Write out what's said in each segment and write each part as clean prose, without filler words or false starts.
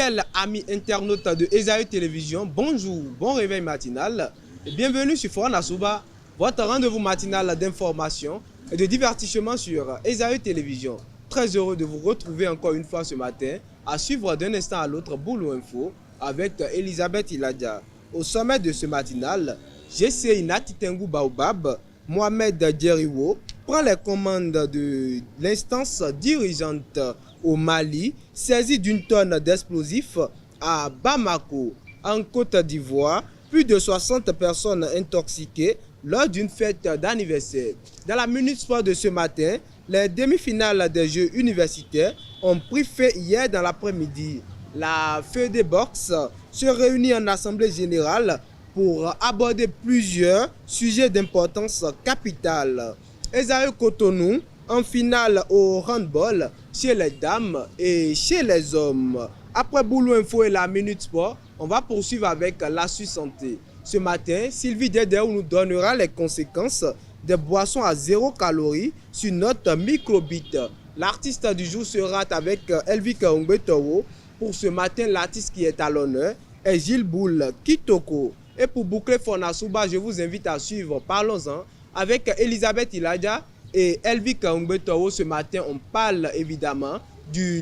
Fidèles amis internautes de Esaü Télévision, bonjour, bon réveil matinal et bienvenue sur Forum Nasouba, votre rendez-vous matinal d'information et de divertissement sur Esaü Télévision. Très heureux de vous retrouver encore une fois ce matin à suivre d'un instant à l'autre Boulou Info avec Elisabeth Iladia. Au sommet de ce matinal, GCI Nati Tengu Baobab, Mohamed Djeriwo prend les commandes de l'instance dirigeante au Mali, saisi d'une tonne d'explosifs à Bamako, en Côte d'Ivoire. Plus de 60 personnes intoxiquées lors d'une fête d'anniversaire. Dans la Minute Sport de ce matin, les demi-finales des Jeux universitaires ont pris fin hier dans l'après-midi. La Fédé Box se réunit en assemblée générale pour aborder plusieurs sujets d'importance capitale. Esaü Cotonou en finale au handball chez les dames et chez les hommes. Après Boulou Info et la Minute Sport, on va poursuivre avec l'Assu Santé. Ce matin, Sylvie Dedeu nous donnera les conséquences des boissons à 0 calories sur notre microbite. L'artiste du jour sera avec Elvika Ongbetowo. Pour ce matin, l'artiste qui est à l'honneur est Gilles Boule Kitoko. Et pour boucler Fonasouba, je vous invite à suivre Parlons-en avec Elisabeth Iladia et Elvika Ongbetowo. Ce matin, on parle évidemment de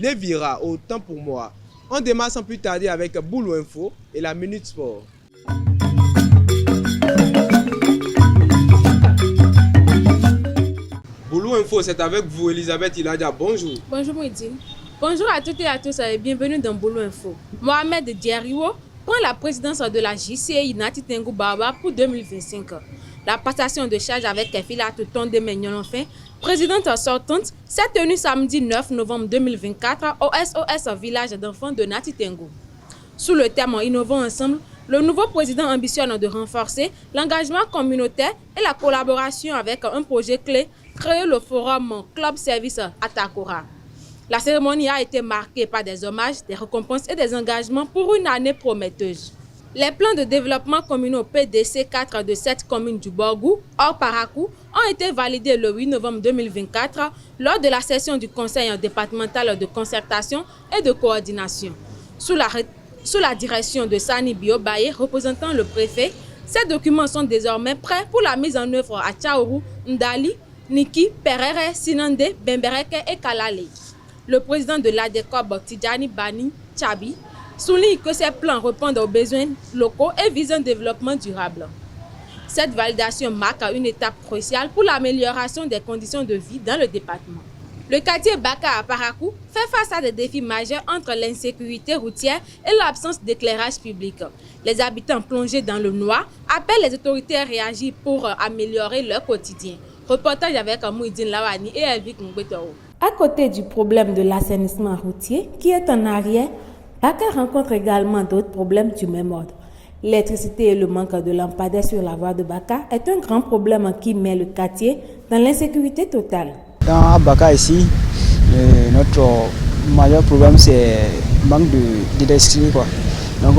Lévira, autant pour moi. On démarre sans plus tarder avec Boulou Info et la Minute Sport. Boulou Info, c'est avec vous, Elisabeth Iladia. Bonjour. Bonjour Mouidine. Bonjour à toutes et à tous et bienvenue dans Boulou Info. Mohamed Djeriwo prend la présidence de la JCI Nati Tengu Baobab pour 2025. La passation de charge avec Kefilatou Tonde Menyolonfin, présidente sortante, s'est tenue samedi 9 novembre 2024 au SOS Village d'enfants de Nati Tengu. Sous le thème Innovons ensemble, le nouveau président ambitionne de renforcer l'engagement communautaire et la collaboration avec un projet clé, créer le forum Club Service Atakora. La cérémonie a été marquée par des hommages, des récompenses et des engagements pour une année prometteuse. Les plans de développement communaux PDC 4 de 7 communes du Borgou, hors Parakou, ont été validés le 8 novembre 2024 lors de la session du Conseil départemental de concertation et de coordination. Sous la direction de Sani Biobaye, représentant le préfet, ces documents sont désormais prêts pour la mise en œuvre à Tchaourou, Ndali, Niki, Perere, Sinande, Bembereke et Kalale. Le président de l'ADECOB, Tidjani Bani Tchabi, souligne que ces plans répondent aux besoins locaux et visent un développement durable. Cette validation marque une étape cruciale pour l'amélioration des conditions de vie dans le département. Le quartier Baka à Parakou fait face à des défis majeurs entre l'insécurité routière et l'absence d'éclairage public. Les habitants plongés dans le noir appellent les autorités à réagir pour améliorer leur quotidien. Reportage avec Mouidine Lawani et Elvik Ongbetowo. À côté du problème de l'assainissement routier qui est en arrière, Baka rencontre également d'autres problèmes du même ordre. L'électricité et le manque de lampadaires sur la voie de Baka est un grand problème qui met le quartier dans l'insécurité totale. Dans Baka ici, notre majeur problème c'est le manque d'électricité. Donc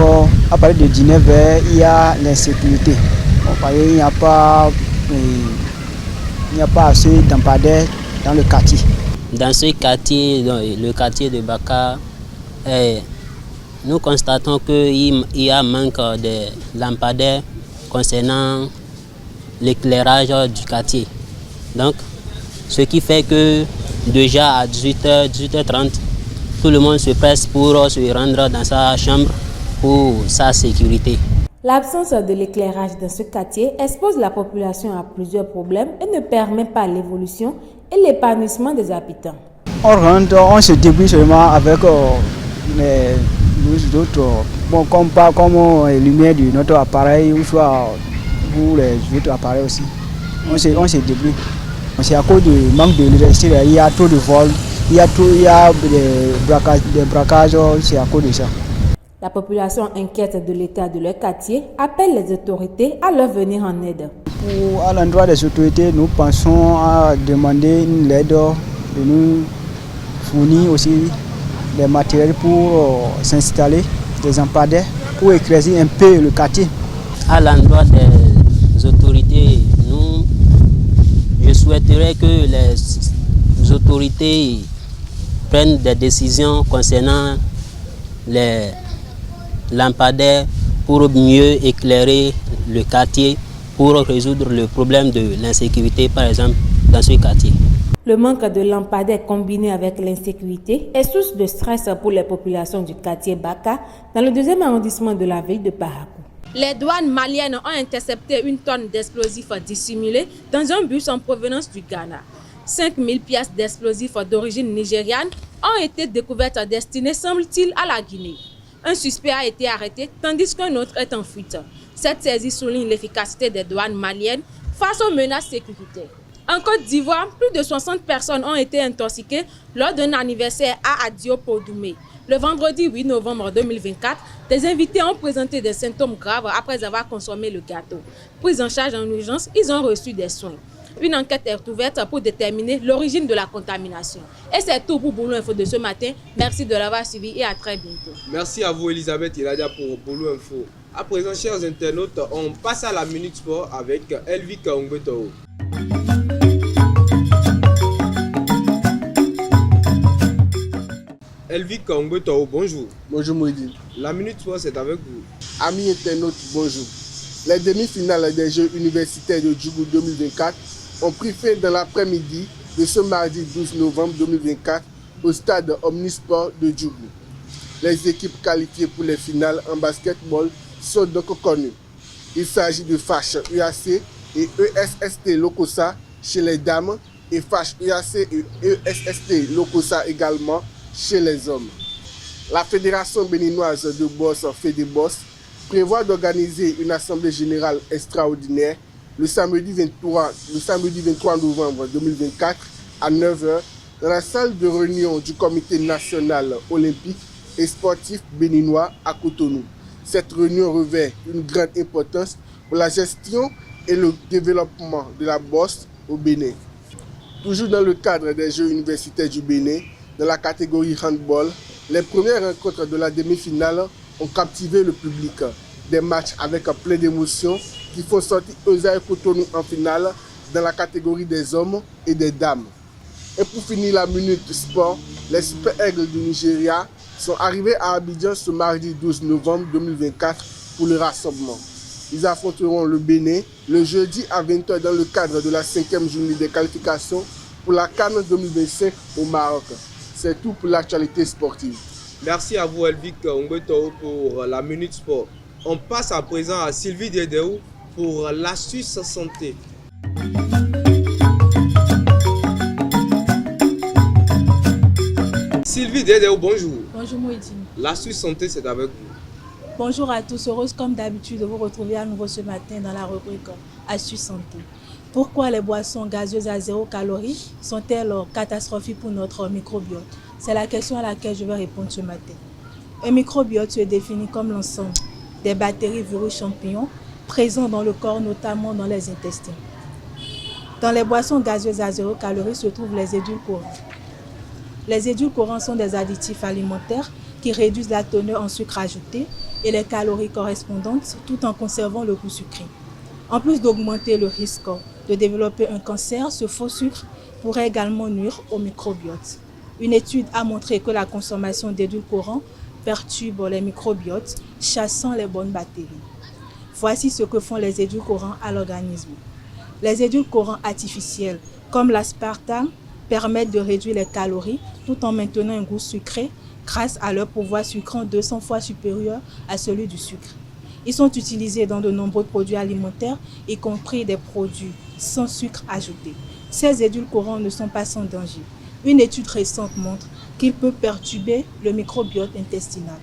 à partir de 19h, il y a l'insécurité. Il n'y a pas assez de lampadaires dans le quartier. Dans ce quartier, le quartier de Baka, nous constatons qu'il y a un manque de lampadaires concernant l'éclairage du quartier. Donc, ce qui fait que déjà à 18h, 18h30, tout le monde se presse pour se rendre dans sa chambre pour sa sécurité. L'absence de l'éclairage dans ce quartier expose la population à plusieurs problèmes et ne permet pas l'évolution et l'épanouissement des habitants. On rentre, on se débrouille seulement avec les autres, comme les lumières de notre appareil ou soit pour les autres appareils aussi. On se débrouille. C'est à cause du manque d'électricité, il y a trop de vols, il y a des braquages, c'est à cause de ça. La population inquiète de l'état de leur quartier appelle les autorités à leur venir en aide. À l'endroit des autorités, nous pensons à demander une aide de nous fournir aussi des matériels pour s'installer, des lampadaires, pour éclairer un peu le quartier. À l'endroit des autorités, je souhaiterais que les autorités prennent des décisions concernant les lampadaires pour mieux éclairer le quartier, pour résoudre le problème de l'insécurité, par exemple, dans ce quartier. Le manque de lampadaires combiné avec l'insécurité est source de stress pour les populations du quartier Baka dans le 2e arrondissement de la ville de Parakou. Les douanes maliennes ont intercepté une tonne d'explosifs dissimulés dans un bus en provenance du Ghana. 5000 pièces d'explosifs d'origine nigériane ont été découvertes destinées, semble-t-il, à la Guinée. Un suspect a été arrêté tandis qu'un autre est en fuite. Cette saisie souligne l'efficacité des douanes maliennes face aux menaces sécuritaires. En Côte d'Ivoire, plus de 60 personnes ont été intoxiquées lors d'un anniversaire à Adio-Podoumé. Le vendredi 8 novembre 2024, des invités ont présenté des symptômes graves après avoir consommé le gâteau. Pris en charge en urgence, ils ont reçu des soins. Une enquête est ouverte pour déterminer l'origine de la contamination. Et c'est tout pour Boulou Info de ce matin. Merci de l'avoir suivi et à très bientôt. Merci à vous Elisabeth Iladia pour Boulou Info. À présent, chers internautes, on passe à la Minute Sport avec Elvik Ongbeto. Elvik Ongbeto, bonjour. Bonjour Mouidine. La Minute Sport, c'est avec vous. Amis internautes, bonjour. Les demi-finales des Jeux universitaires de Djougou 2024 ont pris fin dans l'après-midi de ce mardi 12 novembre 2024 au stade Omnisport de Djougou. Les équipes qualifiées pour les finales en basketball sont donc connues. Il s'agit de FACH UAC et ESST Lokossa chez les dames et FACH UAC et ESST Lokossa également chez les hommes. La Fédération béninoise de boss FEDEBOS prévoit d'organiser une assemblée générale extraordinaire le samedi 23 novembre 2024 à 9h dans la salle de réunion du Comité national olympique et sportif béninois à Cotonou. Cette réunion revêt une grande importance pour la gestion et le développement de la bosse au Bénin. Toujours dans le cadre des Jeux universitaires du Bénin, dans la catégorie handball, les premières rencontres de la demi-finale ont captivé le public. Des matchs avec plein d'émotions qui font sortir Osaï Cotonou en finale dans la catégorie des hommes et des dames. Et pour finir la Minute Sport, les Super Eagles du Nigeria sont arrivés à Abidjan ce mardi 12 novembre 2024 pour le rassemblement. Ils affronteront le Bénin le jeudi à 20h dans le cadre de la 5e journée des qualifications pour la CAN 2025 au Maroc. C'est tout pour l'actualité sportive. Merci à vous Elvik Ongbeto pour la Minute Sport. On passe à présent à Sylvie Dedéou pour l'astuce santé. Sylvie Dedéou, bonjour. Bonjour Mouidine. L'astuce santé, c'est avec vous. Bonjour à tous, heureuse comme d'habitude de vous retrouver à nouveau ce matin dans la rubrique Astuce santé. Pourquoi les boissons gazeuses à 0 calories sont-elles catastrophiques pour notre microbiote? C'est la question à laquelle je vais répondre ce matin. Un microbiote se définit comme l'ensemble des bactéries, virus, champignons présents dans le corps, notamment dans les intestins. Dans les boissons gazeuses à 0 calories se trouvent les édulcorants. Les édulcorants sont des additifs alimentaires qui réduisent la teneur en sucre ajouté et les calories correspondantes tout en conservant le goût sucré. En plus d'augmenter le risque de développer un cancer, ce faux sucre pourrait également nuire au microbiote. Une étude a montré que la consommation d'édulcorants perturbe les microbiotes, chassant les bonnes bactéries. Voici ce que font les édulcorants à l'organisme. Les édulcorants artificiels, comme l'aspartame, permettent de réduire les calories tout en maintenant un goût sucré grâce à leur pouvoir sucrant 200 fois supérieur à celui du sucre. Ils sont utilisés dans de nombreux produits alimentaires, y compris des produits sans sucre ajouté. Ces édulcorants ne sont pas sans danger. Une étude récente montre qu'il peut perturber le microbiote intestinal.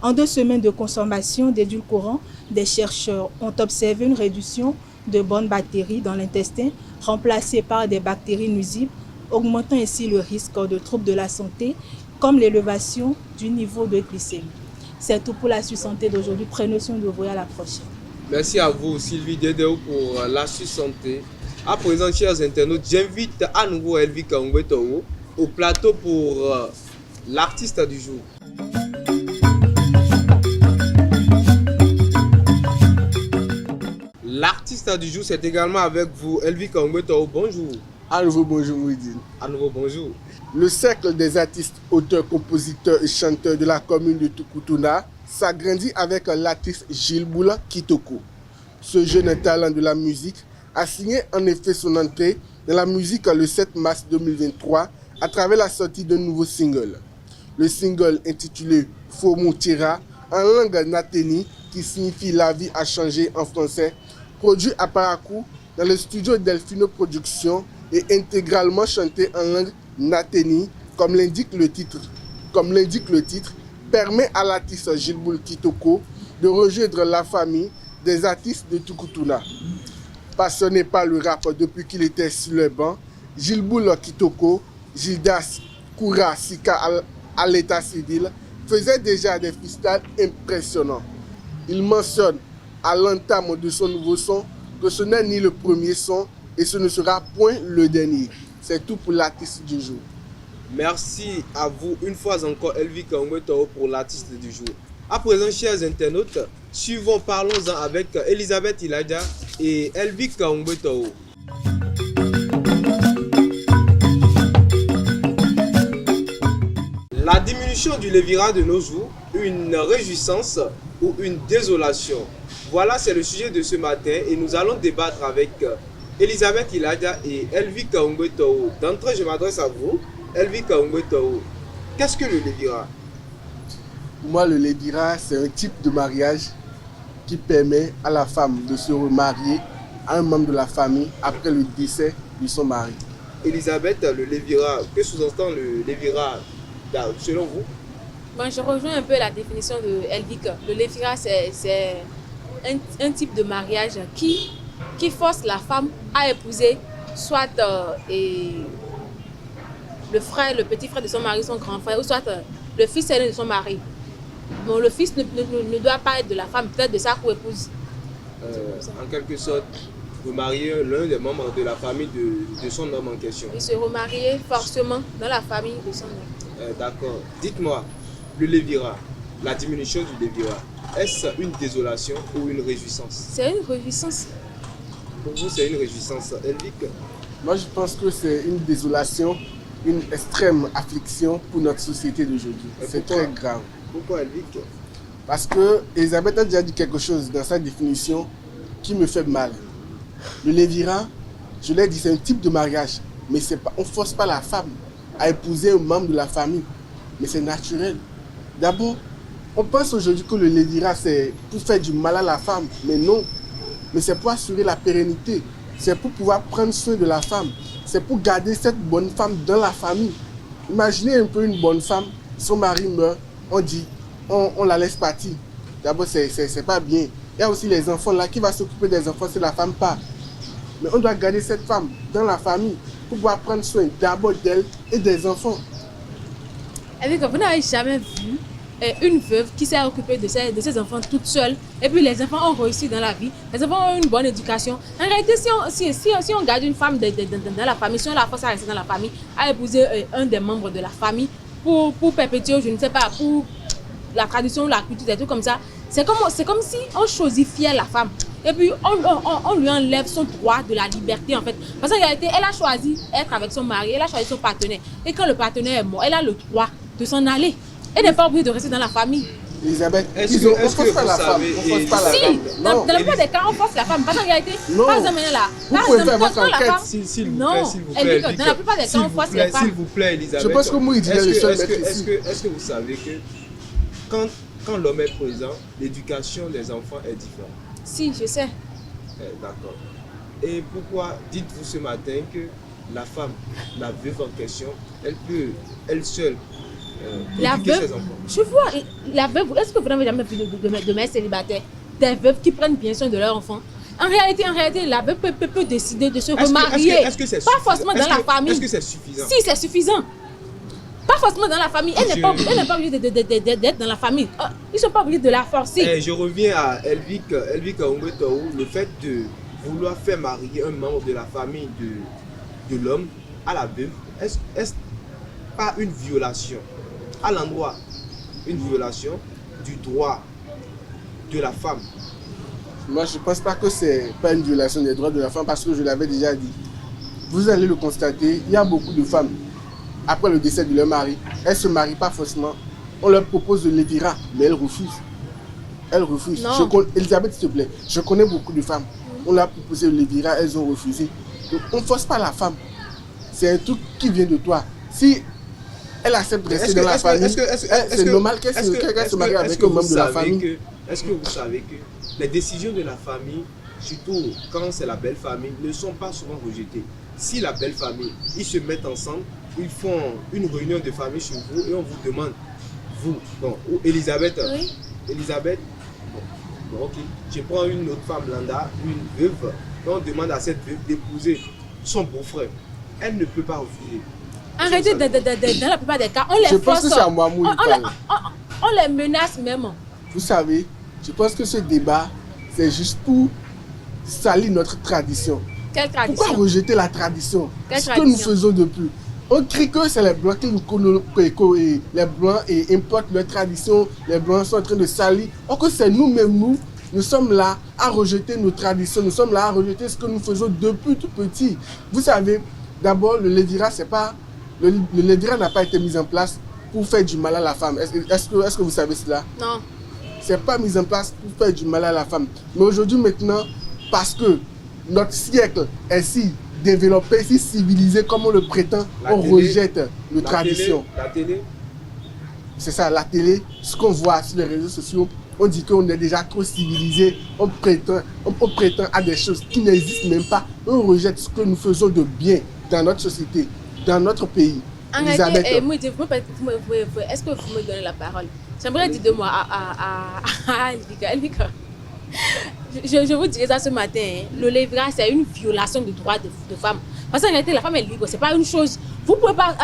En 2 semaines de consommation d'édulcorants, des chercheurs ont observé une réduction de bonnes bactéries dans l'intestin remplacées par des bactéries nuisibles, augmentant ainsi le risque de troubles de la santé comme l'élévation du niveau de glycémie. C'est tout pour l'astuce santé d'aujourd'hui. Prenez soin de vous et à la prochaine. Merci à vous Sylvie Dedéou pour l'astuce santé. À présent, chers internautes, j'invite à nouveau Elvik Ongbeto au plateau pour l'artiste du jour. L'artiste du jour, c'est également avec vous, Elvik Ongbeto. Bonjour. À nouveau bonjour Mouidine. À nouveau bonjour. Le cercle des artistes, auteurs, compositeurs et chanteurs de la commune de Tukutuna s'agrandit avec l'artiste Gilles Kitoko. Ce jeune talent de la musique a signé en effet son entrée dans la musique le 7 mars 2023 à travers la sortie d'un nouveau single. Le single intitulé Fomutira en langue nateni qui signifie la vie a changé en français, produit à Parakou dans le studio Delfino Productions et intégralement chanté en langue nateni comme l'indique le titre, permet à l'artiste Gilles Kitoko de rejoindre la famille des artistes de Tukutuna. Passionné par le rap depuis qu'il était sur le banc, Gilles Kitoko, Gildas Koura Sika à l'état civil, faisait déjà des freestyles impressionnants. Il mentionne à l'entame de son nouveau son que ce n'est ni le premier son et ce ne sera point le dernier. C'est tout pour l'artiste du jour. Merci à vous une fois encore, Elvi Kaongwetao, pour l'artiste du jour. À présent, chers internautes, suivons, parlons-en avec Elisabeth Ilaja et Elvi Kaongwetao. La diminution du lévira de nos jours, une réjouissance ou une désolation. Voilà, c'est le sujet de ce matin et nous allons débattre avec Elisabeth Ilaja et Elvi Kaongwetao. D'entrée, je m'adresse à vous. Elvi Kaongwetao, qu'est-ce que le lévira? Pour moi, le lévira, c'est un type de mariage qui permet à la femme de se remarier à un membre de la famille après le décès de son mari. Elisabeth, le lévira, que sous-entend le lévira selon vous? Bon, je rejoins un peu la définition de Elvic. Le lévira, c'est un type de mariage qui force la femme à épouser soit le frère, le petit frère de son mari, son grand frère, ou soit le fils aîné de son mari. Bon, le fils ne doit pas être de la femme, peut-être de sa co-épouse. En quelque sorte, remarier l'un des membres de la famille de son homme en question. Il se remarier forcément dans la famille de son homme. D'accord. Dites-moi, le lévira, la diminution du lévira, est-ce une désolation ou une réjouissance? C'est une réjouissance. Pour vous, c'est une réjouissance. Elvic? Moi, je pense que c'est une désolation, une extrême affliction pour notre société d'aujourd'hui. C'est très grave. Pourquoi, Elvic? Parce que Elisabeth a déjà dit quelque chose dans sa définition qui me fait mal. Le lévira, je l'ai dit, c'est un type de mariage, mais on ne force pas la femme à épouser un membre de la famille, mais c'est naturel. D'abord, on pense aujourd'hui que le lévira, c'est pour faire du mal à la femme, mais non. Mais c'est pour assurer la pérennité, c'est pour pouvoir prendre soin de la femme, c'est pour garder cette bonne femme dans la famille. Imaginez un peu une bonne femme, son mari meurt, on dit, on la laisse partir. D'abord, c'est pas bien. Il y a aussi les enfants là, qui va s'occuper des enfants si la femme part. Mais on doit garder cette femme dans la famille pour pouvoir prendre soin d'abord d'elle et des enfants. Et vous n'avez jamais vu une veuve qui s'est occupée de ses enfants toute seule, et puis les enfants ont réussi dans la vie, les enfants ont une bonne éducation. En réalité, si on garde une femme dans la famille, si on la force à rester dans la famille, à épouser un des membres de la famille pour perpétuer, je ne sais pas, pour la tradition, la culture, des trucs comme ça, c'est comme si on chosifiait la femme. Et puis on lui enlève son droit de la liberté en fait. Parce qu'en réalité, elle a choisi d'être avec son mari, elle a choisi son partenaire. Et quand le partenaire est mort, elle a le droit de s'en aller. Elle n'est pas obligée de rester dans la famille. Elisabeth, est-ce que vous pas la femme, on force pas la si, femme. dans la plupart des cas, on force la femme. Parce qu'en réalité, non. par exemple, là, vous pouvez faire votre la enquête. femme, S'il vous non, plaît, dans la plupart des cas, on force les femmes. S'il vous plaît, Elisabeth. Je pense que moi, il disait le seul maître ici. Est-ce que vous savez que quand l'homme est présent, l'éducation des enfants est différente? Si, je sais. D'accord. Et pourquoi dites-vous ce matin que la femme, la veuve en question, elle peut, elle seule, la éduquer veuve, ses enfants? je vois, la veuve, est-ce que vous n'avez jamais vu de mères célibataires, des veuves qui prennent bien soin de leurs enfants? En réalité, la veuve peut décider de se remarier. Est-ce que c'est pas forcément dans la famille. Est-ce que c'est suffisant? Si, c'est suffisant. Pas forcément dans la famille. Elle n'est pas obligée d'être dans la famille. Ils ne sont pas obligés de la forcer. Je reviens à Elvic Kaongwetao, le fait de vouloir faire marier un membre de la famille de l'homme à la veuve, est-ce pas une violation à l'endroit, une violation du droit de la femme? Moi, je ne pense pas que c'est pas une violation des droits de la femme parce que je l'avais déjà dit. Vous allez le constater, il y a beaucoup de femmes après le décès de leur mari, elles ne se marient pas forcément. On leur propose de l'évira, mais elles refusent. Elles refusent. Elisabeth, s'il te plaît, je connais beaucoup de femmes. On leur a proposé de l'évira, elles ont refusé. Donc, on ne force pas la femme. C'est un truc qui vient de toi. Si elle accepte de rester dans la famille, c'est normal qu'elle se marie avec un membre de la famille. Est-ce que vous savez que les décisions de la famille, surtout quand c'est la belle famille, ne sont pas souvent rejetées? Si la belle famille, ils se mettent ensemble, ils font une réunion de famille chez vous et on vous demande, vous, bon, Elisabeth, Oui. Elisabeth, bon, ok, je prends une autre femme lambda, une veuve, et on demande à cette veuve d'épouser son beau-frère. Elle ne peut pas refuser. Arrêtez, dans la plupart des cas, on les Je pense force. que c'est à moi où il parle. On les menace même. Vous savez, je pense que ce débat, c'est juste pour salir notre tradition. Quelle tradition? Pourquoi rejeter la tradition? Quelle Ce que tradition? nous faisons depuis. On crie que c'est les Blancs qui nous connaissent, et les Blancs importent leur tradition, les Blancs sont en train de salir. Or que c'est nous-mêmes, nous sommes là à rejeter nos traditions, nous sommes là à rejeter ce que nous faisons depuis tout petit. Vous savez, d'abord, le lévira, c'est pas... Le lévira n'a pas été mis en place pour faire du mal à la femme. Est-ce que vous savez cela? Non. C'est pas mis en place pour faire du mal à la femme. Mais aujourd'hui, maintenant, parce que notre siècle est si développé, si civilisé comme on le prétend, on rejette nos traditions. La télé, C'est ça, la télé, ce qu'on voit sur les réseaux sociaux, on dit qu'on est déjà trop civilisé, on prétend à des choses qui n'existent même pas. On rejette ce que nous faisons de bien dans notre société, dans notre pays. Arrêtez, est-ce que vous me donnez la parole? J'aimerais dire de moi à Elvika. Elvika, je vous disais ça ce matin, hein, le lévira, c'est une violation du droit de femme. Parce qu'en réalité, la femme est libre, c'est pas une chose. Vous pouvez pas,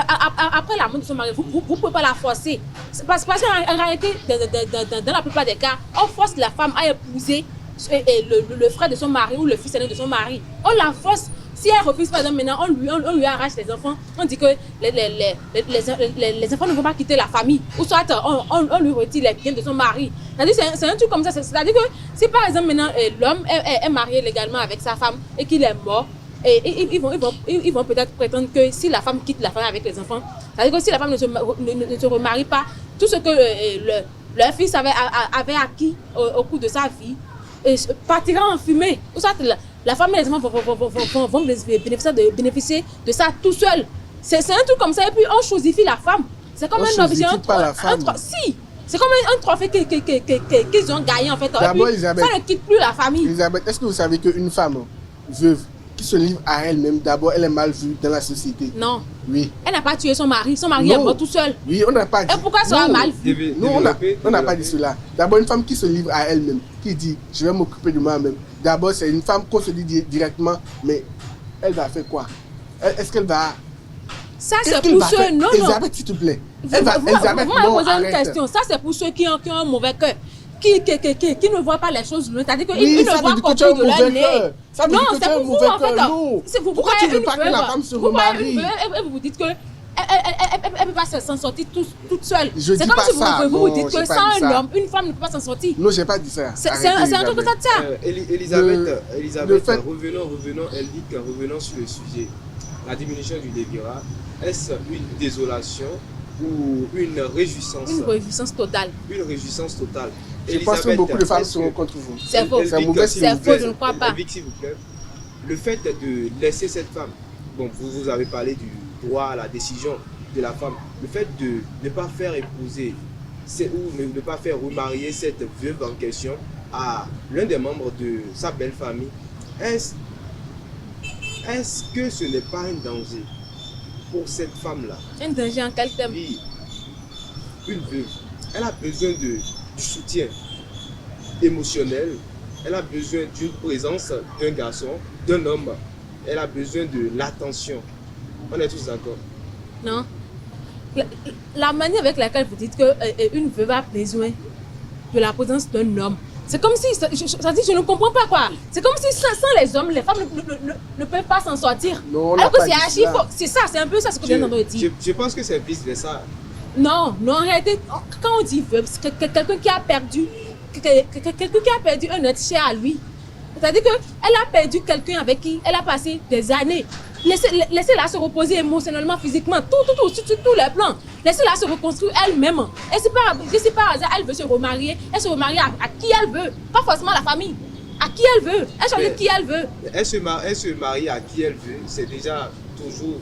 après la mort de son mari, vous pouvez pas la forcer. Parce qu'en réalité, dans la plupart des cas, on force la femme à épouser le frère de son mari ou le fils aîné de son mari. On la force. Si elle refuse, par exemple, maintenant, on lui arrache les enfants, on dit que les enfants ne vont pas quitter la famille. Ou soit on lui retire les biens de son mari. C'est un truc comme ça. C'est-à-dire que si par exemple maintenant l'homme est marié légalement avec sa femme et qu'il est mort, ils vont peut-être prétendre que si la femme quitte la famille avec les enfants, c'est-à-dire que si la femme ne se remarie pas, tout ce que leur fils avait acquis au cours de sa vie partira en fumée. Ou soit la femme et les enfants vont bénéficier de ça tout seul. C'est un truc comme ça. Et puis on chosifie la femme. C'est comme un objet. Si, c'est comme un trophée qu'ils ont gagné en fait. D'abord, Elisabeth, ça ne quitte plus la famille. Elisabeth, est-ce que vous savez qu'une femme veuve qui se livre à elle-même, d'abord, elle est mal vue dans la société? Non. Oui. Elle n'a pas tué son mari. Son mari est mort tout seul. Oui, on n'a pas dit. Et pourquoi ça sera mal vu? Non, on n'a pas dit cela. D'abord, une femme qui se livre à elle-même, qui dit « je vais m'occuper de moi-même ». D'abord, c'est une femme qu'on se dit directement, mais elle va faire quoi? Est-ce qu'elle va... Ça, c'est pour ceux... Non, Elisabeth, s'il te plaît. Elisabeth, non, arrête. Une question. Ça, c'est pour ceux qui ont un mauvais cœur. Qui ne voient pas les choses loin. C'est-à-dire qu'ils ne voient qu'au bout de leur nez. Non, c'est pour vous, en fait. Pourquoi tu ne veux pas que la femme se remarie? Et vous dites que elle ne peut pas s'en sortir toute seule. C'est comme si vous dites que sans un homme, une femme ne peut pas s'en sortir. Non, je n'ai pas dit ça. C'est un truc comme ça. Elisabeth, revenons sur le sujet. La diminution du lévira, est-ce une désolation ou une réjouissance? Une réjouissance totale. Une réjouissance totale. Je pense que beaucoup de femmes seront contre vous. C'est faux. C'est faux, je ne crois pas. S'il vous plaît, le fait de laisser cette femme, bon, vous avez parlé du droit à la décision de la femme, le fait de ne pas faire épouser ou ne pas faire remarier cette veuve en question à l'un des membres de sa belle famille, est-ce que ce n'est pas un danger pour cette femme-là? Un danger en quel terme? Oui, une veuve, elle a besoin du soutien émotionnel, elle a besoin d'une présence d'un garçon, d'un homme, elle a besoin de l'attention. On est tous d'accord? Non. La manière avec laquelle vous dites qu'une veuve a besoin de la présence d'un homme, c'est comme si, je ne comprends pas quoi. C'est comme si sans les hommes, les femmes ne peuvent pas s'en sortir. Non, alors que c'est archi faux. C'est ça, c'est un peu ça ce que je viens de dire. Je pense que c'est vice versa. Non, en réalité, quand on dit veuve, c'est quelqu'un qui a perdu un être cher à lui. C'est-à-dire qu'elle a perdu quelqu'un avec qui elle a passé des années. Laissez-la se reposer émotionnellement, physiquement, sur tous les plans. Laissez-la se reconstruire elle-même. Et si par hasard elle veut se remarier, elle se remarie à qui elle veut, pas forcément la famille. À qui elle veut, elle choisit qui elle veut. Elle se marie à qui elle veut, c'est déjà toujours.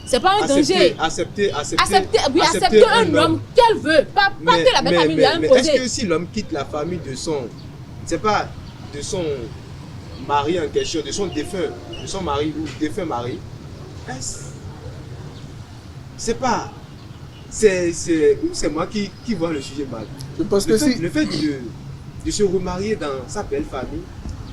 C'est pas un danger. Accepter un homme qu'elle veut, pas que la belle famille lui a imposé. Est-ce que si l'homme quitte la famille de son mari en question, de son mari ou défunt mari, c'est moi qui vois le sujet mal. Je pense que le fait de se remarier dans sa belle famille,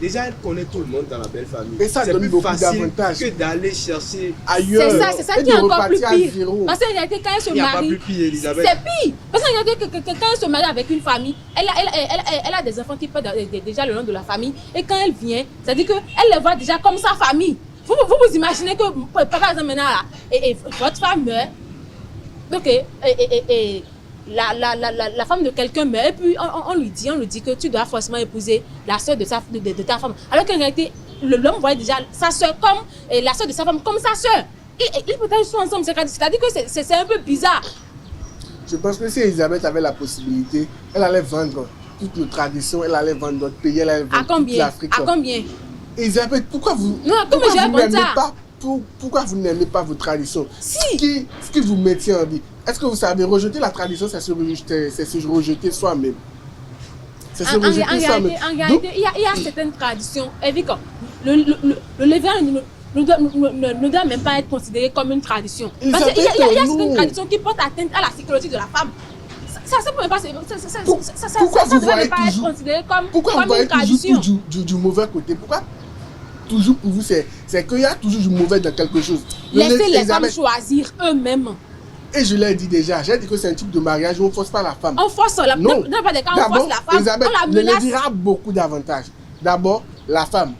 déjà elle connaît tout le monde dans la belle famille. Et ça donne beaucoup d'avantages que d'aller chercher ailleurs. C'est ça qui est encore plus pire. Parce qu'il n'y a pas plus pire, Elisabeth. C'est pire. Parce que quand elle se marie avec une famille, elle a des enfants qui portent déjà le nom de la famille. Et quand elle vient, ça dit qu'elle les voit déjà comme sa famille. Vous imaginez que, par exemple, maintenant, là, et votre femme meurt. Donc, la femme de quelqu'un meurt, et puis on lui dit que tu dois forcément épouser la soeur de ta femme. Alors qu'en réalité, l'homme voit déjà sa soeur comme la soeur de sa femme comme sa soeur. Ils peut-être sont ensemble, c'est-à-dire que c'est un peu bizarre. Je pense que si Elisabeth avait la possibilité, elle allait vendre toutes nos traditions, elle allait vendre notre pays, elle allait vendre toute l'Afrique. À combien? Elisabeth, pourquoi vous n'aimez pas vos traditions? Si. Ce qui vous maintient en vie. Est-ce que vous savez, rejeter la tradition, c'est se rejeter soi-même. C'est se rejeter soi-même. En réalité, il y a certaines traditions. Le levain ne doit même pas être considéré comme une tradition. Parce qu'il y a certaines traditions qui portent atteinte à la sécurité de la femme. Ça ne peut pas être considéré comme une tradition. Toujours du mauvais côté? Pourquoi toujours pour vous, c'est qu'il y a toujours du mauvais dans quelque chose? Laissez les femmes choisir eux-mêmes. Et je l'ai dit déjà, j'ai dit que c'est un type de mariage où on ne force pas la femme. On force la femme. Non, pas des cas, on force la femme. Elisabeth, on la menace. Elle dira beaucoup d'avantages. D'abord, la femme,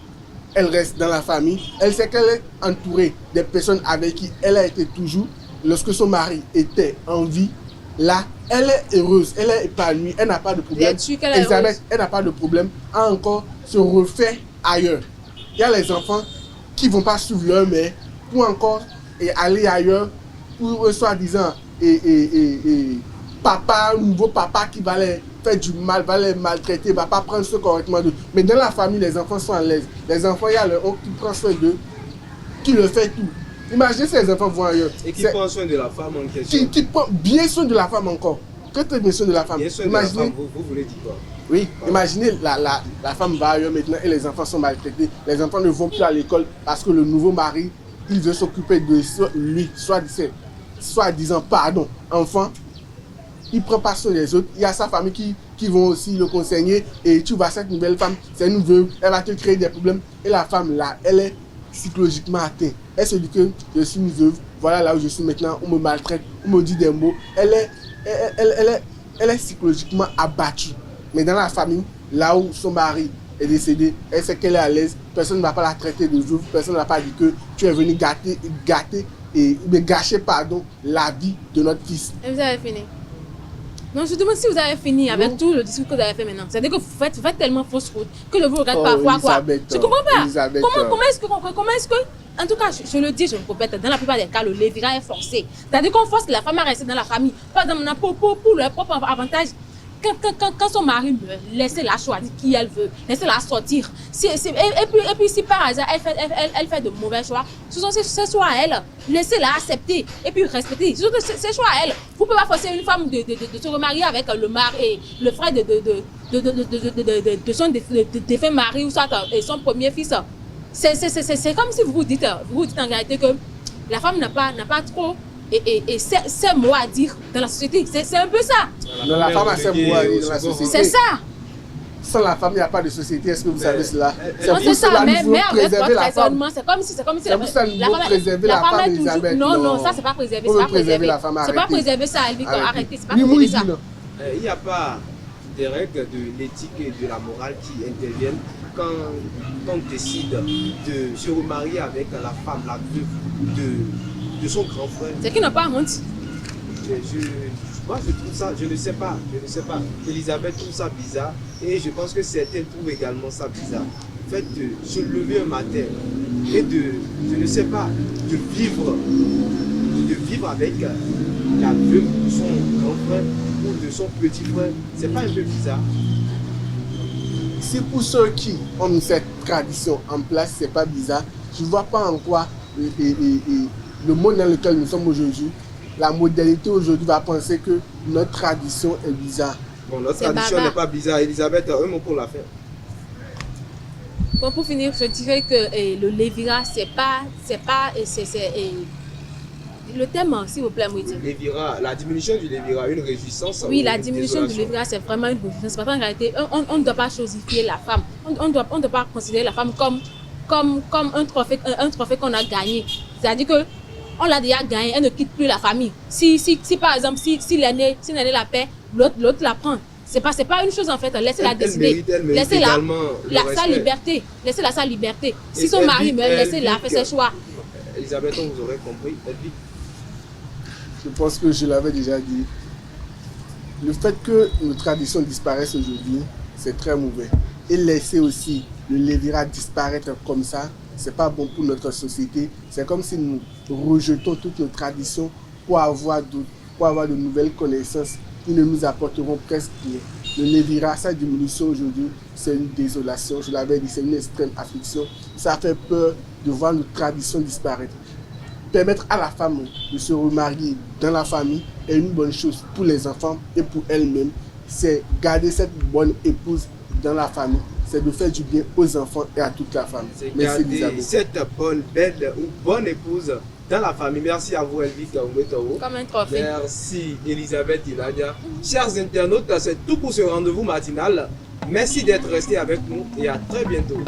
elle reste dans la famille. Elle sait qu'elle est entourée des personnes avec qui elle a été toujours. Lorsque son mari était en vie, là, elle est heureuse, elle est épanouie, elle n'a pas de problème. Elisabeth, elle n'a pas de problème à encore se refaire ailleurs. Il y a les enfants qui ne vont pas suivre leur mère pour encore aller ailleurs, pour soi-disant un nouveau papa qui va les faire du mal, va les maltraiter, va pas prendre soin correctement d'eux. Mais dans la famille, les enfants sont à l'aise. Les enfants, il y a leur oncle qui prend soin d'eux, qui le fait tout. Imaginez si les enfants vont ailleurs. Et qui prend soin de la femme en question. Qui prend bien soin de la femme encore. Très bien soin de la femme. Bien soin de la femme, vous voulez dire quoi? Oui, imaginez la femme va ailleurs maintenant et les enfants sont maltraités. Les enfants ne vont plus à l'école parce que le nouveau mari, il veut s'occuper de lui, soi-disant, pardon, enfant. Il ne prend pas soin des autres. Il y a sa famille qui vont aussi le conseiller. Et tu vois, cette nouvelle femme, c'est une veuve, elle va te créer des problèmes. Et la femme, là, elle est psychologiquement atteinte. Elle se dit que je suis une veuve, voilà là où je suis maintenant, on me maltraite, on me dit des mots. Elle est psychologiquement abattue. Mais dans la famille, là où son mari est décédé, elle sait qu'elle est à l'aise, personne ne va pas la traiter de veuve, personne ne va pas dire que tu es venu gâcher la vie de notre fils. Et vous avez fini? Non, je demande si vous avez fini avec tout le discours que vous avez fait maintenant. C'est-à-dire que vous faites tellement fausse route que je vous regarde parfois. Je ne comprends pas. Comment est-ce que, en tout cas, je le dis, je me répète, dans la plupart des cas, le lévirat est forcé. C'est-à-dire qu'on force la femme à rester dans la famille, pas pour leur propre avantage. Quand son mari meurt, laissez-la choisir qui elle veut, laissez-la sortir. Et puis si par hasard elle fait de mauvais choix, ce sont ses choix à elle. Laissez-la accepter et puis respecter. Ce sont ses choix à elle. Vous ne pouvez pas forcer une femme de se remarier avec le mari et le frère de son défunt mari ou soit son premier fils. C'est comme si vous vous dites en réalité que la femme n'a pas trop et c'est mots à dire dans la société. C'est un peu ça. La femme a ses mots à dire dans la société. C'est ça. Sans la femme, il n'y a pas de société. Est-ce que vous savez cela? C'est ça, mais avec votre raisonnement, c'est comme si la femme est toujours... Non, ça, c'est pas préserver. C'est pas préserver. C'est pas préserver ça, Elvie. Arrêtez, c'est pas préserver ça. Il n'y a pas des règles de l'éthique et de la morale qui interviennent quand on décide de se remarier avec la femme, la veuve de son grand frère. C'est qu'ils n'ont pas honte. Moi, je trouve ça, je ne sais pas. Elisabeth trouve ça bizarre et je pense que certains trouvent également ça bizarre. fait de se lever un matin et de, je ne sais pas, de vivre avec la veuve de son grand frère ou de son petit frère, c'est pas un peu bizarre? C'est pour ceux qui ont mis cette tradition en place, c'est pas bizarre. Je ne vois pas en quoi le monde dans lequel nous sommes aujourd'hui, la modernité aujourd'hui va penser que notre tradition est bizarre. Bon, notre tradition n'est pas bizarre. Elisabeth, un mot pour la fin. Bon, pour finir, je dirais que le lévira, le thème, s'il vous plaît, Mouidi. Lévira, la diminution du lévira, une réjouissance. Oui, la diminution du lévira, c'est vraiment une réjouissance. Parce qu'en réalité, on ne doit pas chosifier la femme. On ne doit pas considérer la femme comme un trophée qu'on a gagné. C'est-à-dire que on l'a déjà gagné, elle ne quitte plus la famille. Si par exemple, si l'aîné la paix, l'autre la prend. C'est pas une chose en fait, laissez-la décider. Laissez-la sa liberté. Laissez-la sa liberté. Si son mari meurt, laissez-la faire ses choix. Elisabeth, on vous aurait compris. Je pense que je l'avais déjà dit. Le fait que nos traditions disparaissent aujourd'hui, c'est très mauvais. Et laisser aussi le lévira disparaître comme ça, c'est pas bon pour notre société. C'est comme si nous rejetons toutes nos traditions pour avoir de nouvelles connaissances qui ne nous apporteront presque rien. Le lévira, sa diminution aujourd'hui, c'est une désolation. Je l'avais dit, c'est une extrême affliction. Ça fait peur de voir nos traditions disparaître. Permettre à la femme de se remarier dans la famille est une bonne chose pour les enfants et pour elle-même. C'est garder cette bonne épouse dans la famille. C'est de faire du bien aux enfants et à toute la famille. Merci garder cette belle ou bonne épouse dans la famille. Merci à vous, Elvika Oumetowo. Comme un trophée. Merci, Elisabeth Iladia. Chers internautes, c'est tout pour ce rendez-vous matinal. Merci d'être restés avec nous et à très bientôt.